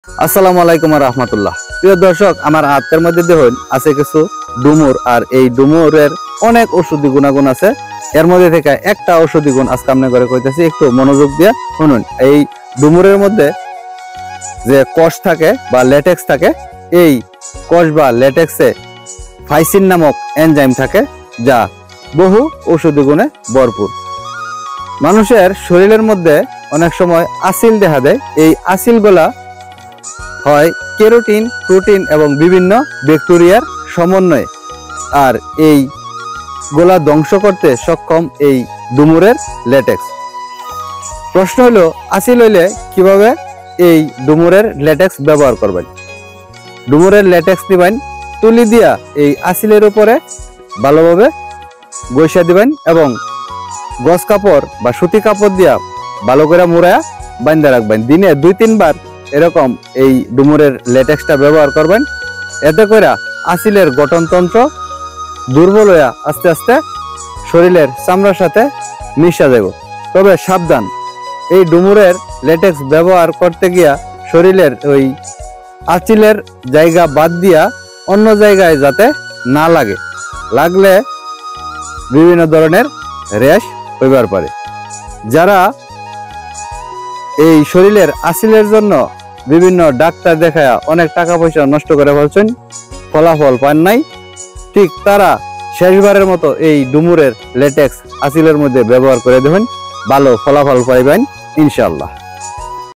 আসসালামু আলাইকুম রাহমাতুল্লাহ। প্রিয় দর্শক, আমার হাতের মধ্যে দেখুন আছে কিছু ডুমুর, আর এই ডুমুরের অনেক ঔষধি গুণাগুণ আছে। এর মধ্যে থেকে একটা ঔষধি গুণ আজকে আমরা করে কইতেছি, একটু মনোযোগ দিয়ে শুনুন। এই ডুমুরের মধ্যে যে কষ থাকে বা ল্যাটেক্স থাকে, এই কষ বা ল্যাটেক্সে ফাইসিন নামক এনজাইম থাকে, যা বহু ঔষধি গুণে ভরপুর। মানুষের শরীরের মধ্যে অনেক সময় আসিল দেখা দেয়। এই আসিলগুলা হয় কেরোটিন, প্রোটিন এবং বিভিন্ন ব্যাকটেরিয়ার সমন্বয়ে, আর এই গোলা ধ্বংস করতে সক্ষম এই ডুমুরের ল্যাটেক্স। প্রশ্ন হলো, আসিল হইলে কিভাবে এই ডুমুরের ল্যাটেক্স ব্যবহার করবেন। ডুমুরের ল্যাটেক্স দিবেন, তুলি দিয়া এই আসিলের উপরে ভালোভাবে গইসা দিবেন এবং গস কাপড় বা সুতি কাপড় দিয়া ভালো করে মুড়ায়া বান্ধা রাখবেন। দিনে 2-3 বার এরকম এই ডুমুরের ল্যাটেক্সটা ব্যবহার করবেন। এতে করে আসিলের গঠনতন্ত্র দুর্বল হইয়া আস্তে আস্তে শরীরের চামড়ার সাথে মিশা যাব। তবে সাবধান, এই ডুমুরের ল্যাটেক্স ব্যবহার করতে গিয়া শরীরের ওই আসিলের জায়গা বাদ দিয়া অন্য জায়গায় যাতে না লাগে, লাগলে বিভিন্ন ধরনের র্যাশ হইবার পারে। যারা এই শরীরের আসিলের জন্য বিভিন্ন ডাক্তার দেখায়া অনেক টাকা পয়সা নষ্ট করে ফেলছেন, ফলাফল পান নাই, ঠিক তারা শেষবারের মতো এই ডুমুরের ল্যাটেক্স আসিলের মধ্যে ব্যবহার করে দেবেন, ভালো ফলাফল পাইবেন ইনশাআল্লাহ।